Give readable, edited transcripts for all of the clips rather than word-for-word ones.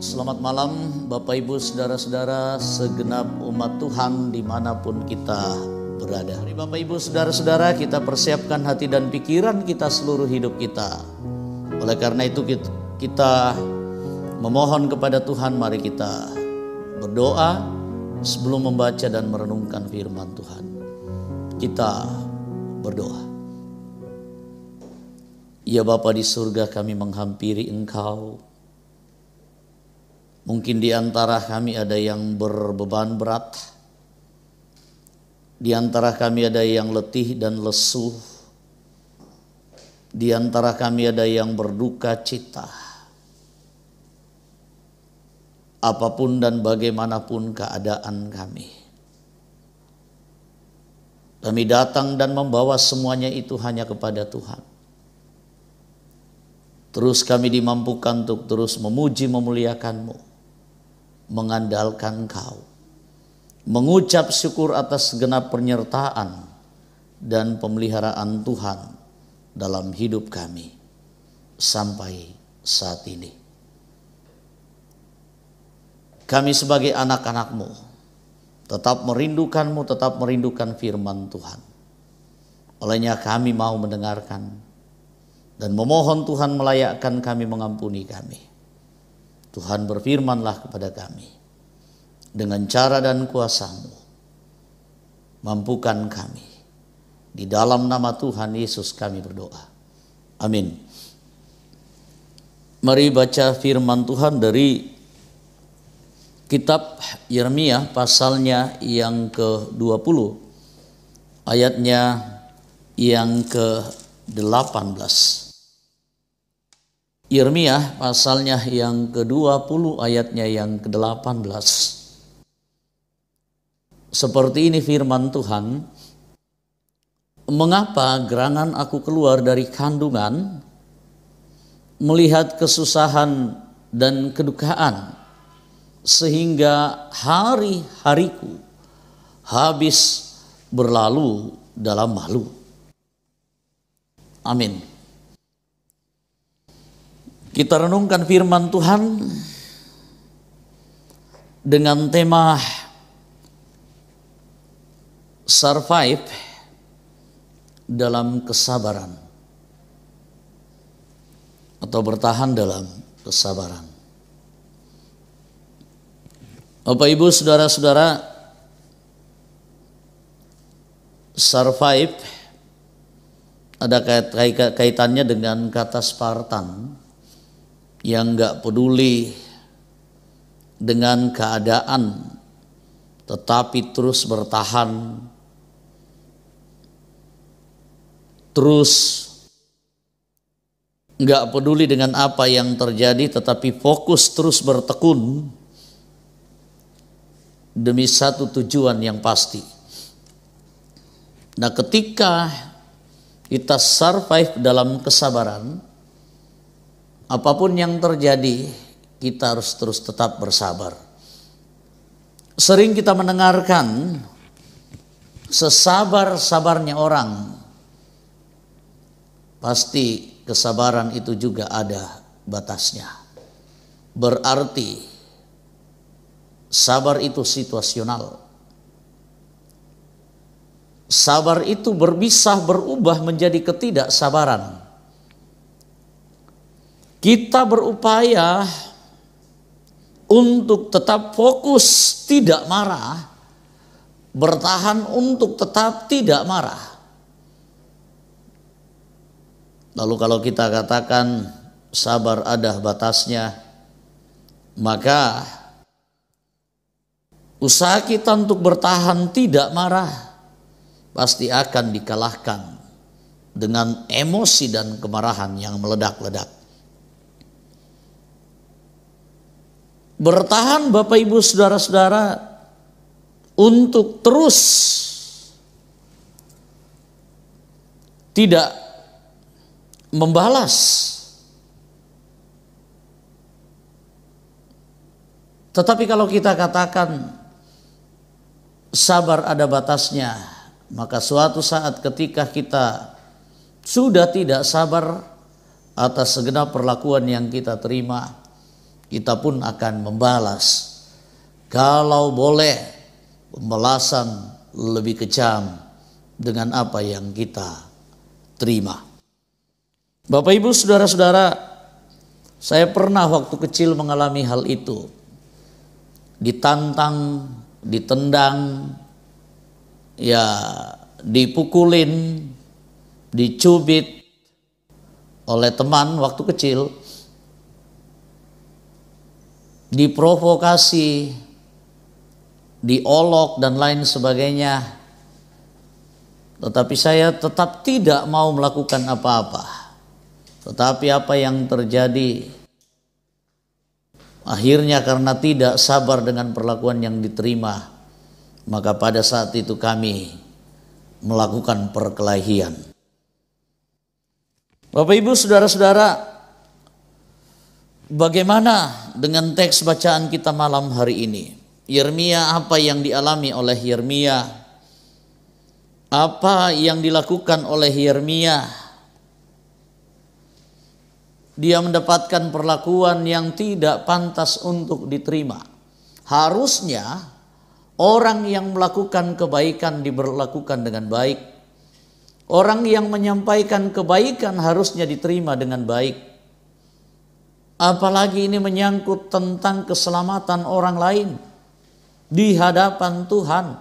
Selamat malam Bapak Ibu Saudara-saudara segenap umat Tuhan dimanapun kita berada. Mari Bapak Ibu Saudara-saudara kita persiapkan hati dan pikiran kita seluruh hidup kita. Oleh karena itu kita memohon kepada Tuhan, mari kita berdoa sebelum membaca dan merenungkan firman Tuhan. Kita berdoa. Ya Bapa di surga, kami menghampiri Engkau. Mungkin di antara kami ada yang berbeban berat. Di antara kami ada yang letih dan lesu. Di antara kami ada yang berduka cita. Apapun dan bagaimanapun keadaan kami. Kami datang dan membawa semuanya itu hanya kepada Tuhan. Terus kami dimampukan untuk terus memuji memuliakan-Mu, mengandalkan Engkau, mengucap syukur atas segenap penyertaan dan pemeliharaan Tuhan dalam hidup kami sampai saat ini. Kami sebagai anak-anak-Mu tetap merindukan-Mu, tetap merindukan firman Tuhan. Olehnya kami mau mendengarkan dan memohon Tuhan melayakkan kami, mengampuni kami. Tuhan berfirmanlah kepada kami. Dengan cara dan kuasa-Mu, mampukan kami. Di dalam nama Tuhan Yesus kami berdoa. Amin. Mari baca firman Tuhan dari kitab Yeremia pasalnya yang ke-20. Ayatnya yang ke-18. Yeremia pasalnya yang ke-20 ayatnya yang ke-18. Seperti ini firman Tuhan. Mengapa gerangan aku keluar dari kandungan, melihat kesusahan dan kedukaan, sehingga hari-hariku habis berlalu dalam malu. Amin. Kita renungkan firman Tuhan dengan tema survive dalam kesabaran atau bertahan dalam kesabaran. Bapak Ibu Saudara-saudara, survive ada kaitannya dengan kata Spartan yang gak peduli dengan keadaan tetapi terus bertahan, terus gak peduli dengan apa yang terjadi tetapi fokus terus bertekun demi satu tujuan yang pasti. Nah, ketika kita survive dalam kesabaran, apapun yang terjadi, kita harus terus tetap bersabar. Sering kita mendengarkan sesabar-sabarnya orang, pasti kesabaran itu juga ada batasnya. Berarti sabar itu situasional. Sabar itu bisa berubah menjadi ketidaksabaran. Kita berupaya untuk tetap fokus tidak marah, bertahan untuk tetap tidak marah. Lalu kalau kita katakan sabar ada batasnya, maka usaha kita untuk bertahan tidak marah pasti akan dikalahkan dengan emosi dan kemarahan yang meledak-ledak. Bertahan Bapak Ibu Saudara-saudara untuk terus tidak membalas. Tetapi kalau kita katakan sabar ada batasnya, maka suatu saat ketika kita sudah tidak sabar atas segenap perlakuan yang kita terima, kita pun akan membalas. Kalau boleh, pembalasan lebih kejam dengan apa yang kita terima. Bapak Ibu saudara-saudara, saya pernah waktu kecil mengalami hal itu. Ditantang, ditendang, ya dipukulin, dicubit oleh teman waktu kecil, diprovokasi, diolok dan lain sebagainya. Tetapi saya tetap tidak mau melakukan apa-apa. Tetapi apa yang terjadi, akhirnya karena tidak sabar dengan perlakuan yang diterima, maka pada saat itu kami melakukan perkelahian. Bapak Ibu saudara-saudara, bagaimana dengan teks bacaan kita malam hari ini? Yeremia, apa yang dialami oleh Yeremia? Apa yang dilakukan oleh Yeremia? Dia mendapatkan perlakuan yang tidak pantas untuk diterima. Harusnya orang yang melakukan kebaikan diberlakukan dengan baik. Orang yang menyampaikan kebaikan harusnya diterima dengan baik. Apalagi ini menyangkut tentang keselamatan orang lain di hadapan Tuhan.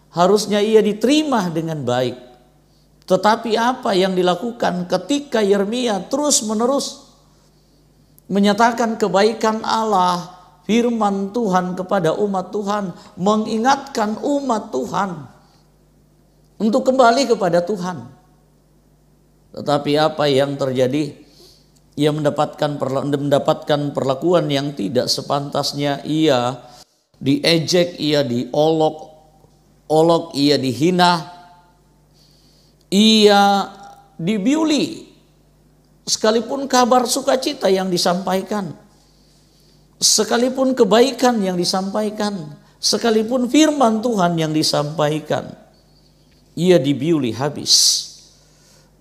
Harusnya ia diterima dengan baik. Tetapi apa yang dilakukan ketika Yeremia terus-menerus menyatakan kebaikan Allah, firman Tuhan kepada umat Tuhan, mengingatkan umat Tuhan untuk kembali kepada Tuhan. Tetapi apa yang terjadi? Ia mendapatkan perlakuan yang tidak sepantasnya. Ia diejek, ia diolok, ia dihina, ia dibiuli. Sekalipun kabar sukacita yang disampaikan, sekalipun kebaikan yang disampaikan, sekalipun firman Tuhan yang disampaikan, ia dibiuli habis.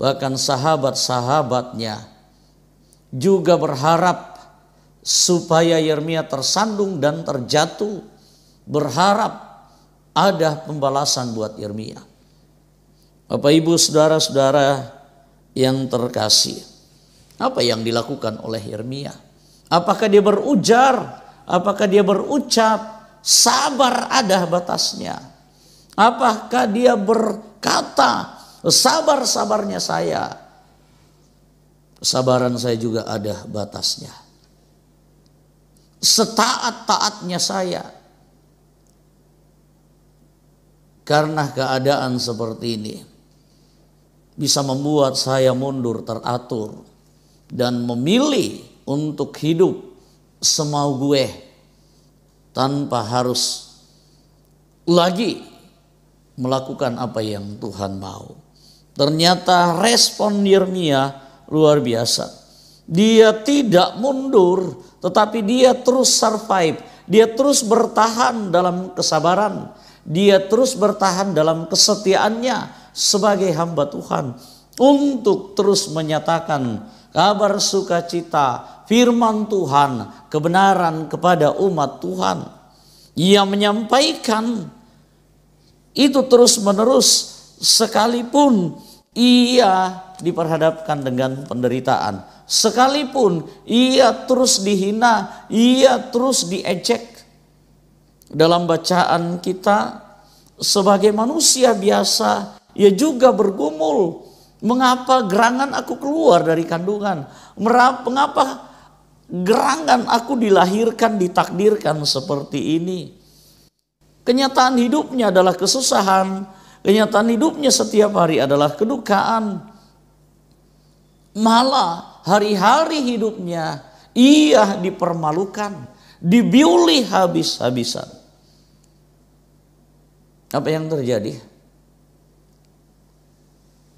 Bahkan sahabat-sahabatnya juga berharap supaya Yeremia tersandung dan terjatuh, berharap ada pembalasan buat Yeremia. Bapak Ibu saudara-saudara yang terkasih, apa yang dilakukan oleh Yeremia? Apakah dia berujar? Apakah dia berucap sabar ada batasnya? Apakah dia berkata sabar-sabarnya saya? Kesabaran saya juga ada batasnya. Setaat-taatnya saya. Karena keadaan seperti ini bisa membuat saya mundur teratur dan memilih untuk hidup semau gue tanpa harus lagi melakukan apa yang Tuhan mau. Ternyata respon Yeremia luar biasa. Dia tidak mundur, tetapi dia terus survive. Dia terus bertahan dalam kesabaran. Dia terus bertahan dalam kesetiaannya sebagai hamba Tuhan untuk terus menyatakan kabar sukacita, firman Tuhan, kebenaran kepada umat Tuhan. Ia menyampaikan itu terus-menerus sekalipun ia diperhadapkan dengan penderitaan, sekalipun ia terus dihina, ia terus diejek. Dalam bacaan kita sebagai manusia biasa, ia juga bergumul. Mengapa gerangan aku keluar dari kandungan? Mengapa gerangan aku dilahirkan, ditakdirkan seperti ini? Kenyataan hidupnya adalah kesusahan. Kenyataan hidupnya setiap hari adalah kedukaan. Malah hari-hari hidupnya ia dipermalukan, dibiuli habis-habisan. Apa yang terjadi?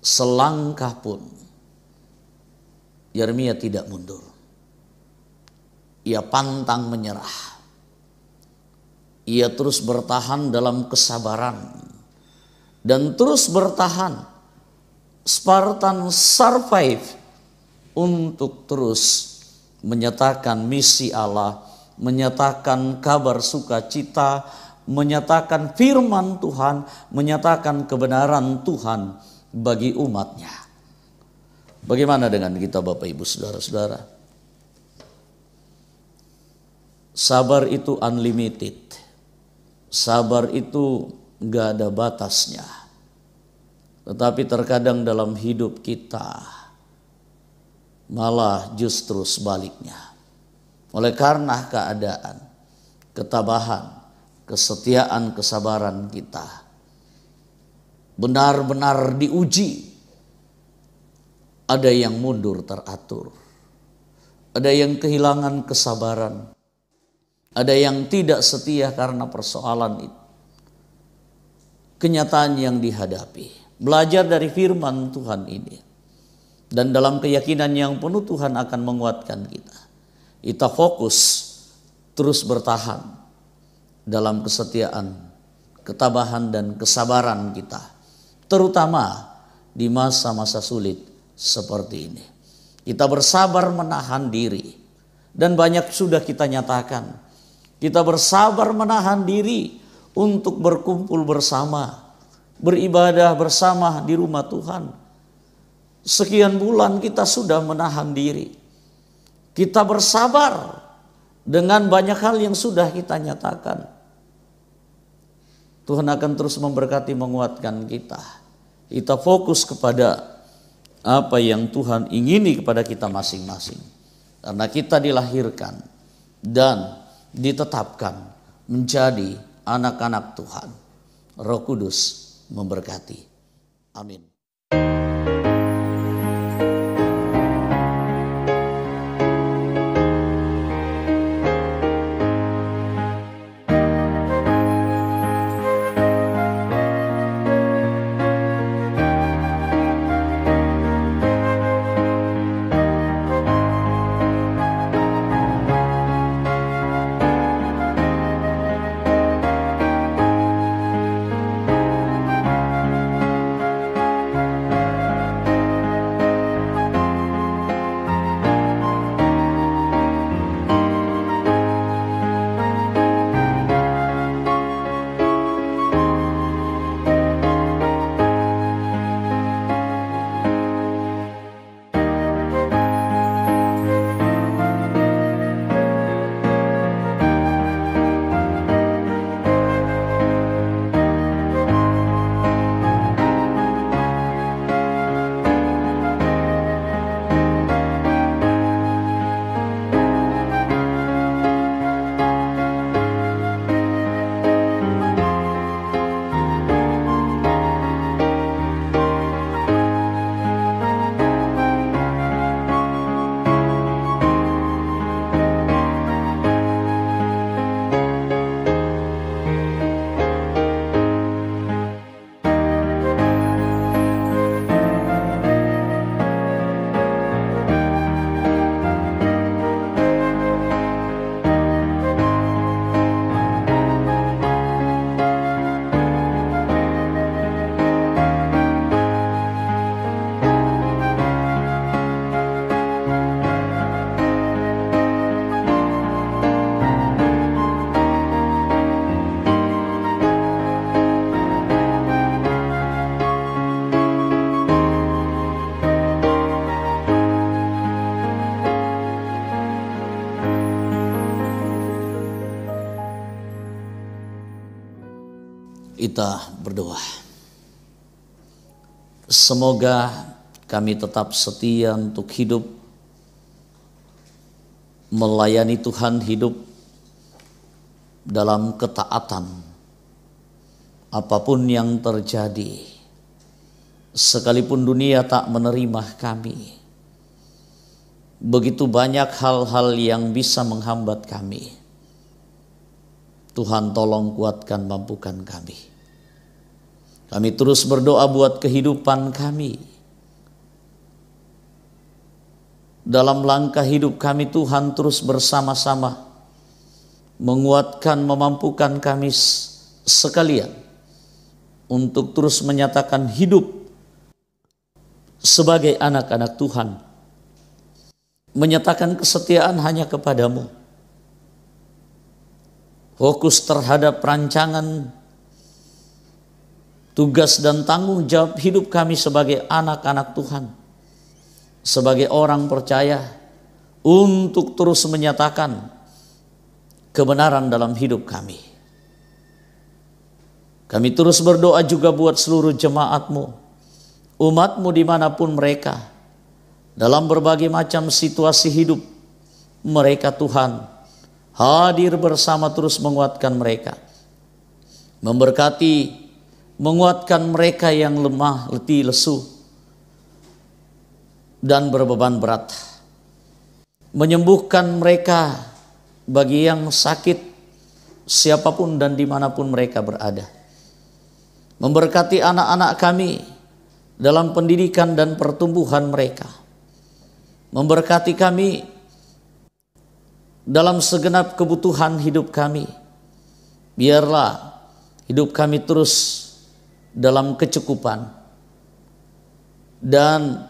Selangkah pun Yeremia tidak mundur. Ia pantang menyerah. Ia terus bertahan dalam kesabaran dan terus bertahan. Spartan survive untuk terus menyatakan misi Allah, menyatakan kabar sukacita, menyatakan firman Tuhan, menyatakan kebenaran Tuhan bagi umatnya. Bagaimana dengan kita Bapak Ibu Saudara-saudara? Sabar itu unlimited. Sabar itu gak ada batasnya. Tetapi terkadang dalam hidup kita malah justru sebaliknya. Oleh karena keadaan, ketabahan, kesetiaan, kesabaran kita benar-benar diuji. Ada yang mundur teratur, ada yang kehilangan kesabaran, ada yang tidak setia karena persoalan itu. Kenyataan yang dihadapi, belajar dari firman Tuhan ini, dan dalam keyakinan yang penuh Tuhan akan menguatkan kita. Kita fokus terus bertahan dalam kesetiaan, ketabahan dan kesabaran kita, terutama di masa-masa sulit seperti ini. Kita bersabar menahan diri, dan banyak sudah kita nyatakan. Kita bersabar menahan diri untuk berkumpul bersama, beribadah bersama di rumah Tuhan. Sekian bulan kita sudah menahan diri. Kita bersabar dengan banyak hal yang sudah kita nyatakan. Tuhan akan terus memberkati, menguatkan kita. Kita fokus kepada apa yang Tuhan ingini kepada kita masing-masing. Karena kita dilahirkan dan ditetapkan menjadi anak-anak Tuhan. Roh Kudus memberkati. Amin. Kita berdoa. Semoga kami tetap setia untuk hidup melayani Tuhan, hidup dalam ketaatan apapun yang terjadi. Sekalipun dunia tak menerima kami, begitu banyak hal-hal yang bisa menghambat kami. Tuhan tolong kuatkan, mampukan kami. Kami terus berdoa buat kehidupan kami. Dalam langkah hidup kami, Tuhan terus bersama-sama menguatkan, memampukan kami sekalian untuk terus menyatakan hidup sebagai anak-anak Tuhan menyatakan kesetiaan hanya kepadamu. Fokus terhadap rancangan, tugas dan tanggung jawab hidup kami sebagai anak-anak Tuhan, sebagai orang percaya, untuk terus menyatakan kebenaran dalam hidup kami. Kami terus berdoa juga buat seluruh jemaat-Mu, umat-Mu dimanapun mereka, dalam berbagai macam situasi hidup mereka Tuhan, hadir bersama terus menguatkan mereka, memberkati, menguatkan mereka yang lemah, letih, lesu, dan berbeban berat, menyembuhkan mereka bagi yang sakit, siapapun dan dimanapun mereka berada, memberkati anak-anak kami dalam pendidikan dan pertumbuhan mereka, memberkati kami dalam segenap kebutuhan hidup kami. Biarlah hidup kami terus dalam kecukupan, dan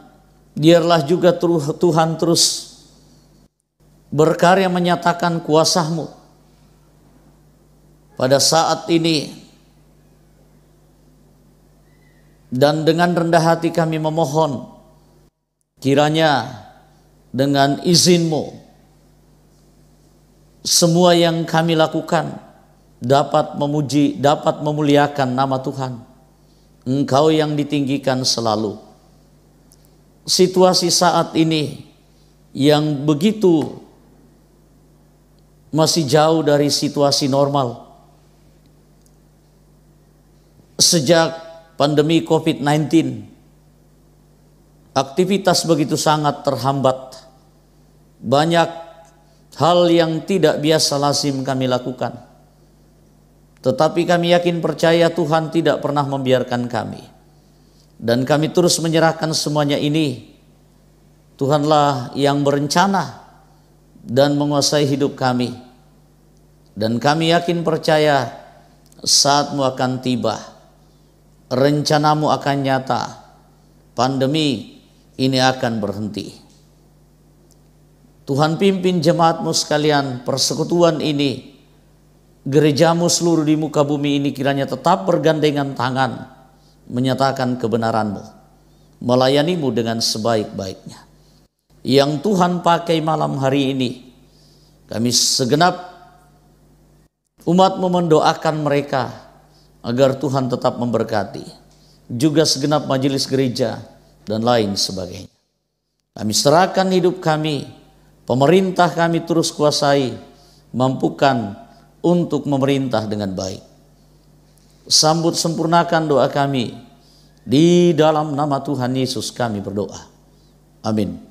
biarlah juga Tuhan terus berkarya menyatakan kuasa-Mu pada saat ini. Dan dengan rendah hati kami memohon, kiranya dengan izin-Mu semua yang kami lakukan dapat memuji, dapat memuliakan nama Tuhan. Engkau yang ditinggikan selalu. Situasi saat ini yang begitu masih jauh dari situasi normal. Sejak pandemi COVID-19, aktivitas begitu sangat terhambat. Banyak hal yang tidak biasa lazim kami lakukan. Tetapi kami yakin percaya Tuhan tidak pernah membiarkan kami. Dan kami terus menyerahkan semuanya ini. Tuhanlah yang berencana dan menguasai hidup kami. Dan kami yakin percaya saat-Mu akan tiba. Rencana-Mu akan nyata. Pandemi ini akan berhenti. Tuhan pimpin jemaat-Mu sekalian, persekutuan ini, gereja-Mu seluruh di muka bumi ini kiranya tetap bergandengan tangan, menyatakan kebenaran-Mu, melayani-Mu dengan sebaik-baiknya. Yang Tuhan pakai malam hari ini, kami segenap umat-Mu mendoakan mereka, agar Tuhan tetap memberkati, juga segenap majelis gereja, dan lain sebagainya. Kami serahkan hidup kami, pemerintah kami terus kuasai, mampukan untuk memerintah dengan baik. Sambut sempurnakan doa kami, di dalam nama Tuhan Yesus kami berdoa. Amin.